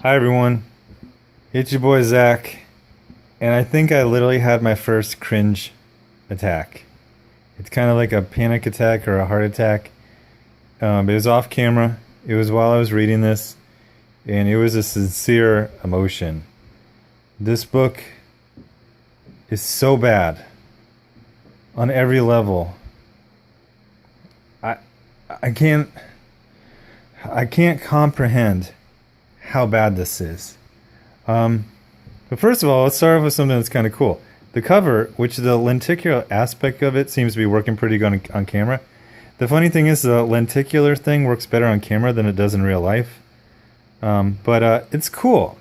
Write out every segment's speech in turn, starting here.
Hi everyone, it's your boy Zach, and I think I literally had my first cringe attack. It's kind of like a panic attack or a heart attack. It was off camera. It was while I was reading this, and it was a sincere emotion. This book is so bad on every level. I I can't I can't comprehend how bad this is. But first of all, let's start off with something that's kind of cool. The cover, which the lenticular aspect of it seems to be working pretty good on camera. The funny thing is the lenticular thing works better on camera than it does in real life. But it's cool.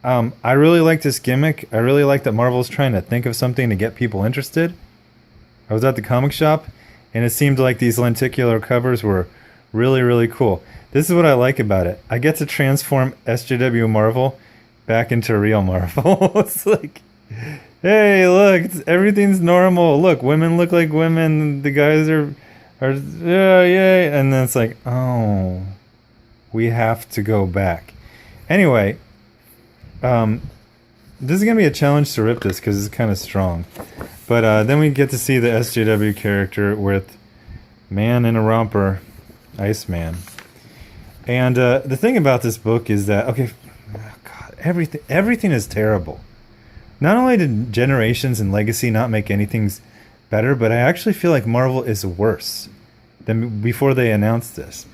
I really like this gimmick. I really like that Marvel's trying to think of something to get people interested. I was at the comic shop, and it seemed like these lenticular covers were really, really cool. This is what I like about it. I get to transform SJW Marvel back into real Marvel. It's like, hey, look, everything's normal. Look, women look like women. The guys are yeah, yay. And then it's like, oh, we have to go back. Anyway, this is going to be a challenge to rip this because it's kind of strong. But then we get to see the SJW character with Man in a Romper, Iceman. And the thing about this book is that, okay, oh God, everything is terrible. Not only did Generations and Legacy not make anything better, but I actually feel like Marvel is worse than before they announced this.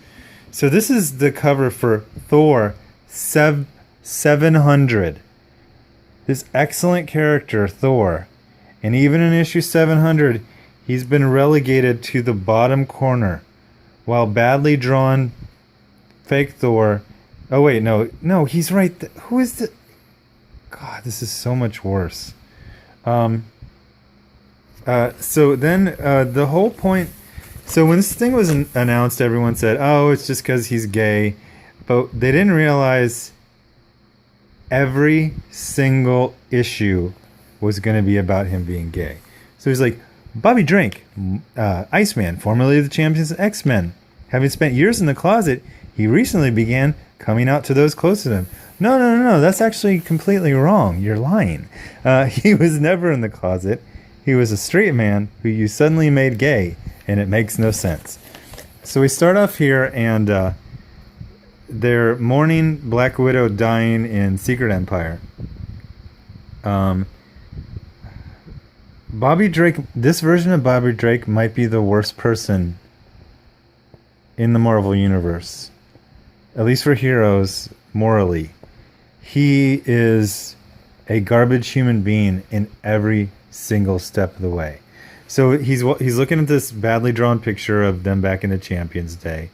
So this is the cover for Thor 700. This excellent character, Thor. And even in issue 700, he's been relegated to the bottom corner, while badly drawn fake Thor. Oh wait, no, he's right. Who is the? God, this is so much worse. So then the whole point. So when this thing was announced, everyone said, "Oh, it's just because he's gay," but they didn't realize every single issue was going to be about him being gay. So he's like, Bobby Drake, Iceman, formerly of the Champions of X-Men. Having spent years in the closet, he recently began coming out to those close to him. No, that's actually completely wrong. You're lying. He was never in the closet. He was a straight man who you suddenly made gay, and it makes no sense. So we start off here, and they're mourning Black Widow dying in Secret Empire. Bobby Drake, this version of Bobby Drake might be the worst person in the Marvel Universe. At least for heroes, morally. He is a garbage human being in every single step of the way. So he's looking at this badly drawn picture of them back in the Champions Day,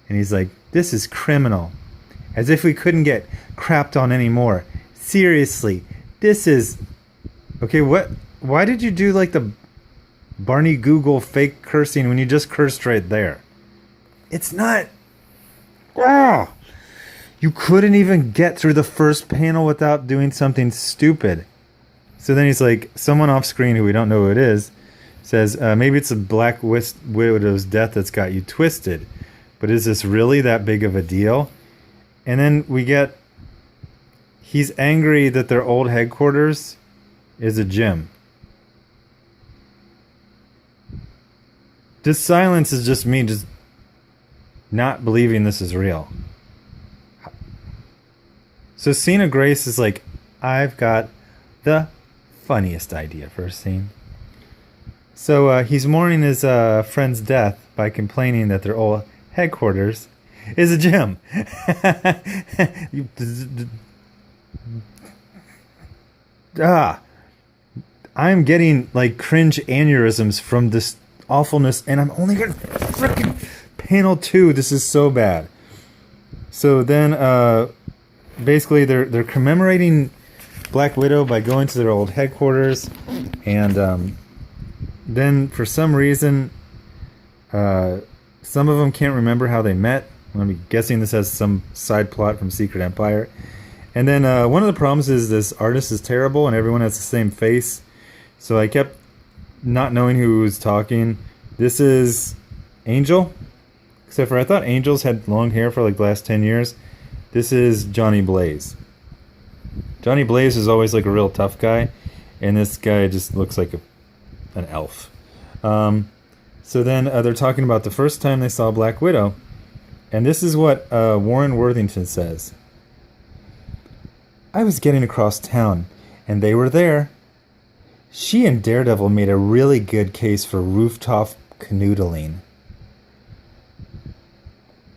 and he's like, this is criminal. As if we couldn't get crapped on anymore. Seriously, this is... Okay, what... Why did you do like the Barney Google fake cursing when you just cursed right there? It's not... Oh! You couldn't even get through the first panel without doing something stupid. So then he's like, someone off screen who we don't know who it is, says, maybe it's a Black Widow's death that's got you twisted. But is this really that big of a deal? And then we get... He's angry that their old headquarters is a gym. This silence is just me just not believing this is real. So Cena Grace is like, I've got the funniest idea for a scene. So he's mourning his friend's death by complaining that their old headquarters is a gym. I'm getting like cringe aneurysms from this awfulness, and I'm only getting freaking panel 2. This is so bad. So then basically they're commemorating Black Widow by going to their old headquarters, and then for some reason some of them can't remember how they met. I'm guessing this has some side plot from Secret Empire. And then one of the problems is this artist is terrible and everyone has the same face, so I kept not knowing who was talking. This is Angel, except for I thought angels had long hair for like the last 10 years. This is Johnny Blaze. Johnny Blaze is always like a real tough guy, and this guy just looks like an elf. So then they're talking about the first time they saw Black Widow, and this is what Warren Worthington says. I was getting across town, and they were there. She and Daredevil made a really good case for rooftop canoodling.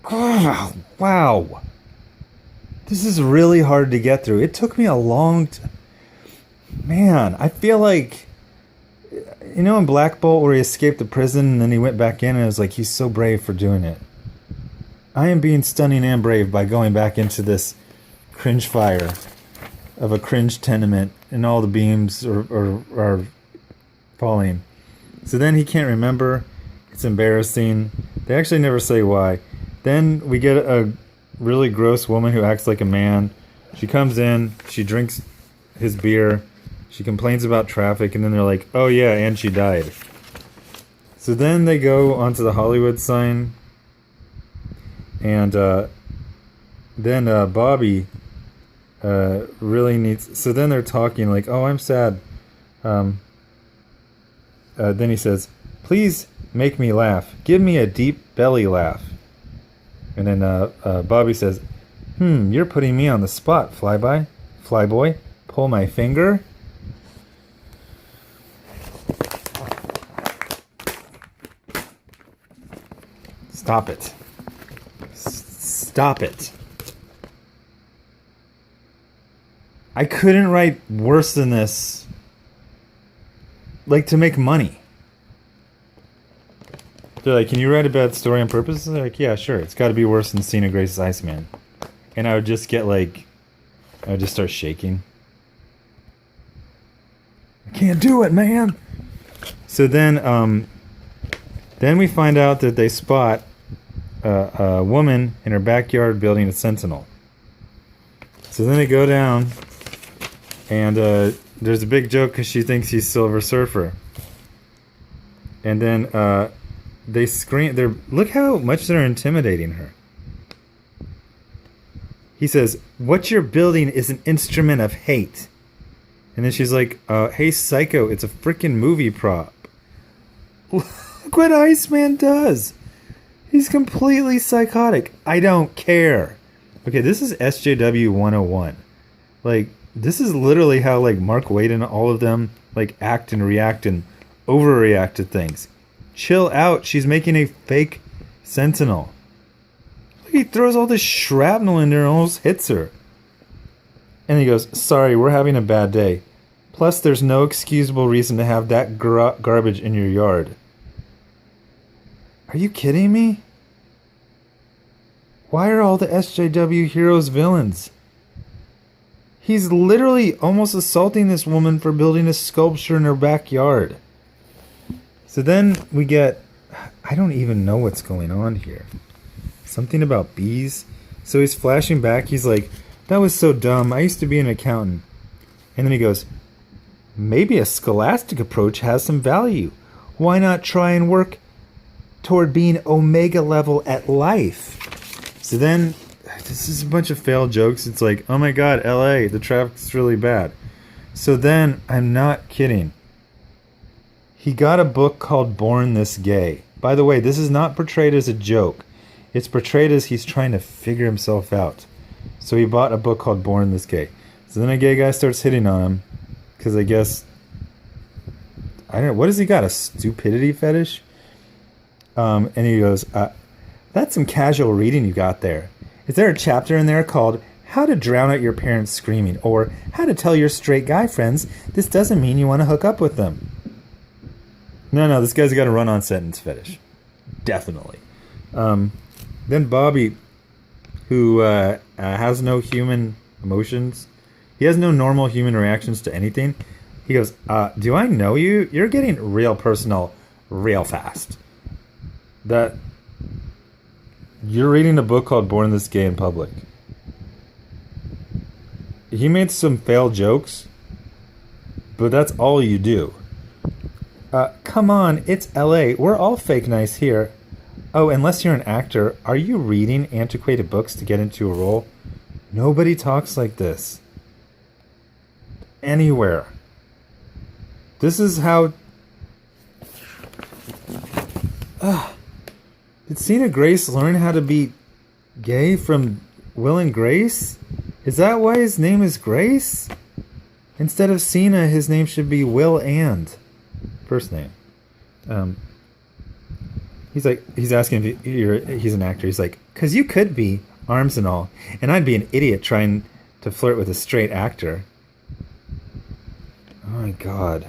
Oh, wow. This is really hard to get through. It took me a long Man, I feel like... You know in Black Bolt where he escaped the prison and then he went back in and it was like he's so brave for doing it. I am being stunning and brave by going back into this cringe fire of a cringe tenement and all the beams are falling. So then he can't remember. It's embarrassing. They actually never say why. Then we get a really gross woman who acts like a man. She comes in, she drinks his beer, she complains about traffic, and then they're like, oh yeah, and she died. So then they go onto the Hollywood sign, and then Bobby really needs... So then they're talking like, oh, I'm sad. Then he says, please make me laugh. Give me a deep belly laugh. And then Bobby says, you're putting me on the spot, flyboy. Pull my finger. Stop it. Stop it. I couldn't write worse than this. Like, to make money. They're like, can you write a bad story on purpose? They're like, yeah, sure. It's got to be worse than Cena Grace's ICEMAN. And I would just get like... I would just start shaking. I can't do it, man! So then we find out that they spot a woman in her backyard building a Sentinel. So then they go down, and there's a big joke because she thinks he's Silver Surfer. And then they scream. Look how much they're intimidating her. He says, what you're building is an instrument of hate. And then she's like, hey, psycho, it's a freaking movie prop. Look what Iceman does. He's completely psychotic. I don't care. Okay, this is SJW 101. Like, this is literally how, like, Mark Waid and all of them, like, act and react and overreact to things. Chill out. She's making a fake Sentinel. Look, he throws all this shrapnel in there and almost hits her. And he goes, sorry, we're having a bad day. Plus, there's no excusable reason to have that garbage in your yard. Are you kidding me? Why are all the SJW heroes villains? He's literally almost assaulting this woman for building a sculpture in her backyard. So then we get... I don't even know what's going on here. Something about bees. So he's flashing back. He's like, that was so dumb. I used to be an accountant. And then he goes, maybe a scholastic approach has some value. Why not try and work toward being Omega level at life? So then, this is a bunch of failed jokes. It's like, oh my god, LA, the traffic's really bad. So then, I'm not kidding. He got a book called Born This Gay. By the way, this is not portrayed as a joke. It's portrayed as he's trying to figure himself out. So he bought a book called Born This Gay. So then a gay guy starts hitting on him. Because I guess... I don't know. What has he got? A stupidity fetish? And he goes, that's some casual reading you got there. Is there a chapter in there called How to Drown Out Your Parents Screaming? Or How to Tell Your Straight Guy Friends This Doesn't Mean You Want to Hook Up With Them? No, this guy's got a run-on sentence fetish. Definitely. Then Bobby, who has no human emotions. He has no normal human reactions to anything. He goes, do I know you? You're getting real personal real fast. That you're reading a book called Born This Gay in public. He made some failed jokes, but that's all you do. Come on, it's LA. We're all fake nice here. Oh, unless you're an actor, are you reading antiquated books to get into a role? Nobody talks like this. Anywhere. This is how... Did Cena Grace learn how to be gay from Will and Grace? Is that why his name is Grace? Instead of Cena, his name should be Will and. First name. He's asking if he's an actor. He's like, because you could be arms and all, and I'd be an idiot trying to flirt with a straight actor. Oh my god.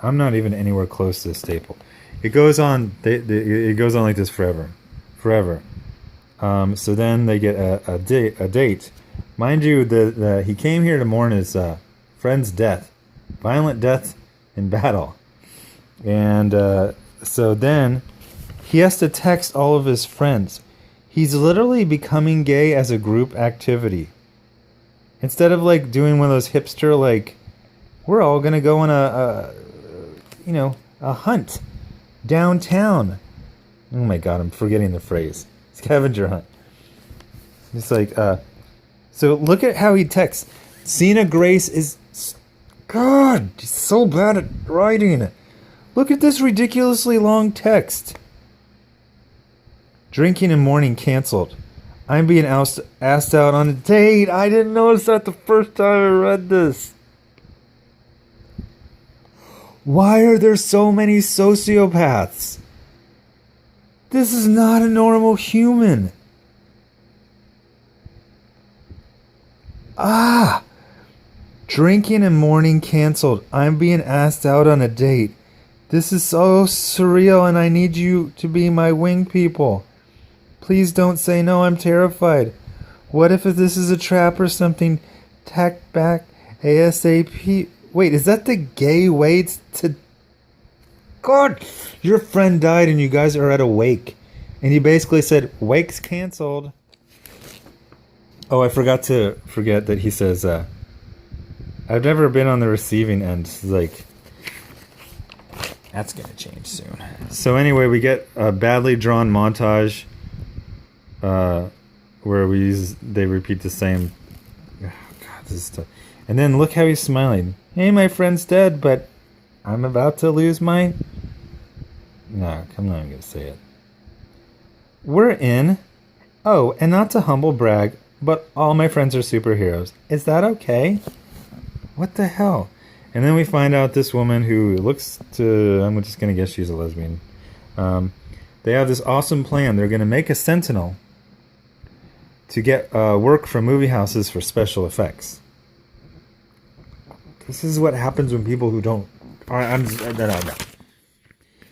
I'm not even anywhere close to the staple. It goes on. It goes on like this forever. So then they get a date. Mind you, he came here to mourn his friend's death, violent death in battle, and so then he has to text all of his friends. He's literally becoming gay as a group activity. Instead of like doing one of those hipster like, we're all gonna go on a hunt downtown. Oh my god, I'm forgetting the phrase. Scavenger hunt. It's like, so look at how he texts. Cena Grace is... God, he's so bad at writing. Look at this ridiculously long text. Drinking and mourning canceled. I'm being asked out on a date. I didn't notice that the first time I read this. Why are there so many sociopaths? This is not a normal human. Drinking and mourning canceled. I'm being asked out on a date. This is so surreal and I need you to be my wing people. Please don't say no, I'm terrified. What if this is a trap or something? Tack back ASAP. Wait, is that the gay way to... God, your friend died and you guys are at a wake. And he basically said, wake's canceled. Oh, I forget that he says, I've never been on the receiving end. Like, that's going to change soon. So anyway, we get a badly drawn montage where they repeat the same... Oh, God, this is tough. And then look how he's smiling. Hey, my friend's dead, but I'm about to lose my... No, I'm not even going to say it. We're in. Oh, and not to humble brag, but all my friends are superheroes. Is that okay? What the hell? And then we find out this woman who looks to... I'm just going to guess she's a lesbian. They have this awesome plan. They're going to make a Sentinel to get work from movie houses for special effects. This is what happens when people who don't... No.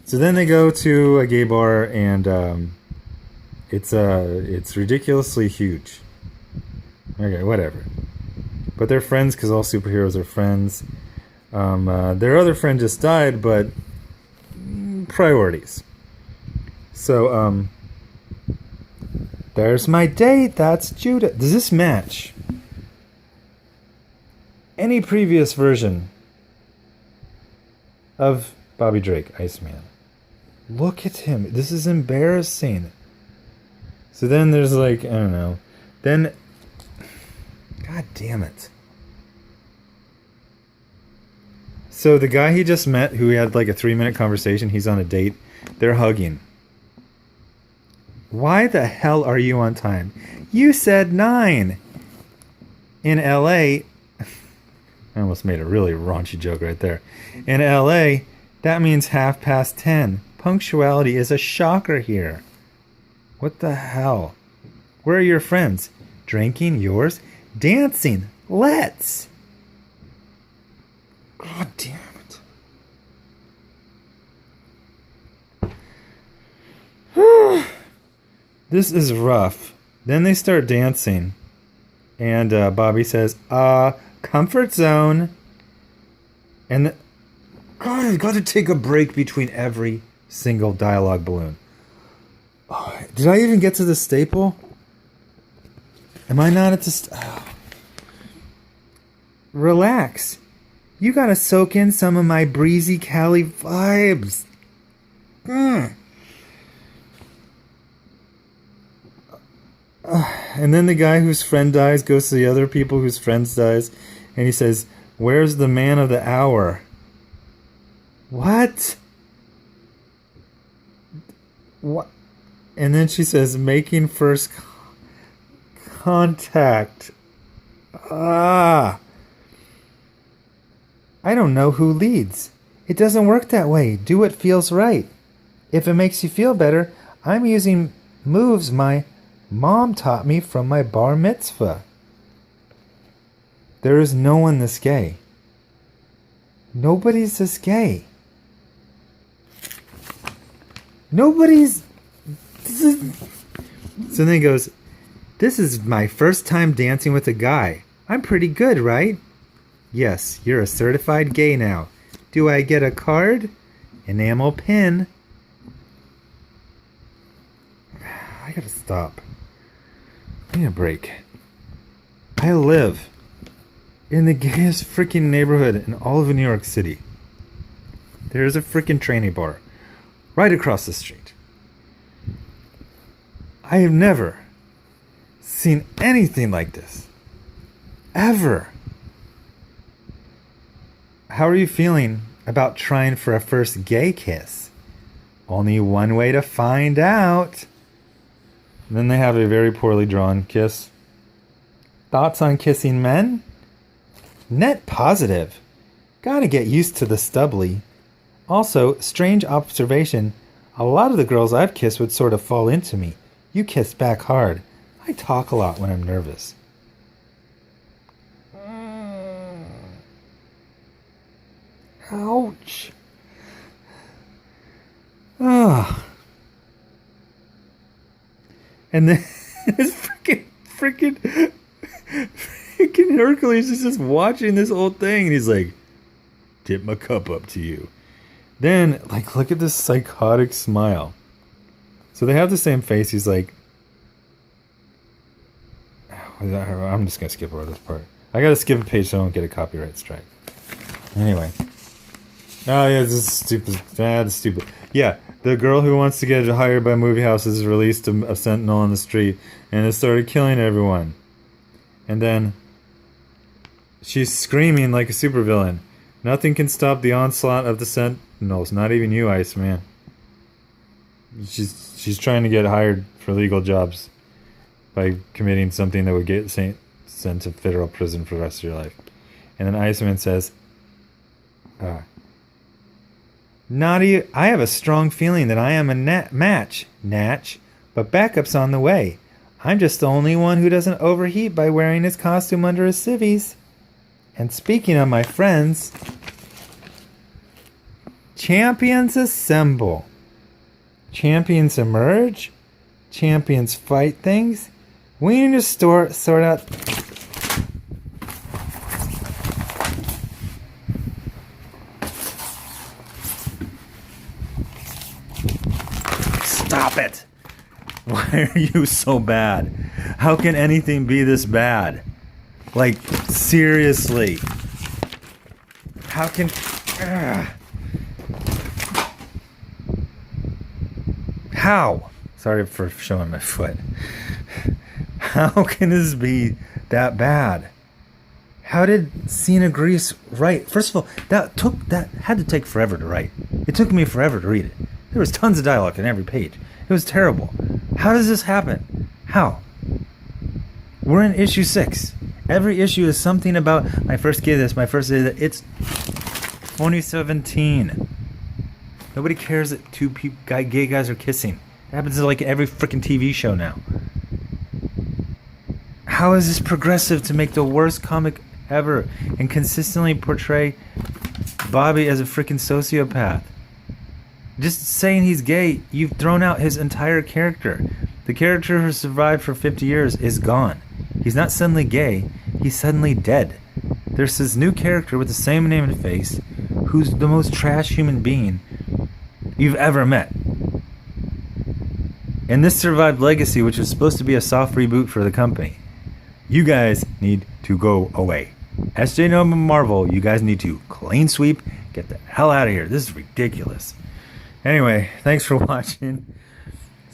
So then they go to a gay bar, and it's ridiculously huge. Okay, whatever. But they're friends because all superheroes are friends. Their other friend just died, but priorities. So, there's my date. That's Judah. Does this match any previous version of Bobby Drake, Iceman? Look at him. This is embarrassing. So then there's like, I don't know. Then, God damn it. So the guy he just met, who he had like a 3-minute conversation, he's on a date. They're hugging. Why the hell are you on time? You said 9. In LA, I almost made a really raunchy joke right there. In LA, that means 10:30. Punctuality is a shocker here. What the hell? Where are your friends? Drinking? Yours? Dancing? Let's! God damn it. This is rough. Then they start dancing. And Bobby says, comfort zone. And God, I've got to take a break between every single dialogue balloon. Oh, did I even get to the staple? Am I not at the... Relax. You gotta soak in some of my breezy Cali vibes. And then the guy whose friend dies goes to the other people whose friends dies, and he says, "Where's the man of the hour?" What? What? And then she says, "Making first contact." I don't know who leads. It doesn't work that way. Do what feels right. If it makes you feel better, I'm using moves my mom taught me from my bar mitzvah. There is no one this gay. Nobody's this gay. Nobody's... So then he goes, "This is my first time dancing with a guy. I'm pretty good, right?" "Yes, you're a certified gay now. Do I get a card?" "Enamel pin." I gotta stop. I need a break. I live in the gayest freaking neighborhood in all of New York City. There's a freaking tranny bar right across the street. I have never seen anything like this. Ever. How are you feeling about trying for a first gay kiss? Only one way to find out. And then they have a very poorly drawn kiss. Thoughts on kissing men? Net positive. Gotta get used to the stubbly. Also, strange observation. A lot of the girls I've kissed would sort of fall into me. You kiss back hard. I talk a lot when I'm nervous. Ouch. Ah. And then this freaking Hercules is just watching this whole thing, and he's like, "Tip my cup up to you." Then, like, look at this psychotic smile. So they have the same face. He's like, I'm just gonna skip over this part. I gotta skip a page so I don't get a copyright strike. Anyway. Oh yeah, this is stupid. That's stupid. Yeah, the girl who wants to get hired by movie houses released a Sentinel on the street and it started killing everyone. And then she's screaming like a supervillain. Nothing can stop the onslaught of the Sentinels, not even you, Iceman. She's trying to get hired for legal jobs by committing something that would get sent to federal prison for the rest of your life. And then Iceman says, "Naughty, I have a strong feeling that I am a match, Natch, but backup's on the way. I'm just the only one who doesn't overheat by wearing his costume under his civvies. And speaking of my friends, champions assemble. Champions emerge. Champions fight things. We need to sort out..." Stop it! Why are you so bad? How can anything be this bad? Like, seriously. How can... How? Sorry for showing my foot. How can this be that bad? How did Cena Grease write? First of all, that had to take forever to write. It took me forever to read it. There was tons of dialogue in every page. It was terrible. How does this happen? How? We're in issue 6. Every issue is something about my first gay this, my first gay that. It's 2017. Nobody cares that two gay guys are kissing. It happens in like every freaking TV show now. How is this progressive to make the worst comic ever and consistently portray Bobby as a freaking sociopath? Just saying he's gay, you've thrown out his entire character. The character who survived for 50 years is gone. He's not suddenly gay, he's suddenly dead. There's this new character with the same name and face, who's the most trash human being you've ever met. And this survived Legacy, which was supposed to be a soft reboot for the company. You guys need to go away. SJW and Marvel, you guys need to clean sweep, get the hell out of here. This is ridiculous. Anyway, thanks for watching.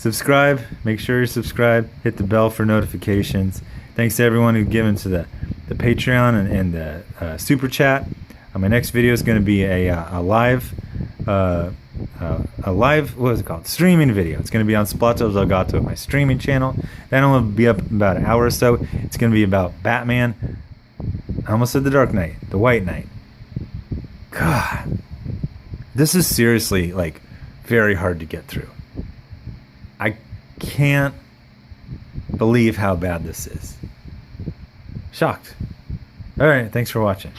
Subscribe. Make sure you're subscribed. Hit the bell for notifications. Thanks to everyone who's given to the Patreon and the Super Chat. My next video is going to be a live, what is it called? Streaming video. It's going to be on Splatos Elgato, my streaming channel. That'll only be up in about an hour or so. It's going to be about Batman. I almost said the Dark Knight, the White Knight. God, this is seriously like very hard to get through. I can't believe how bad this is. Shocked. All right, thanks for watching.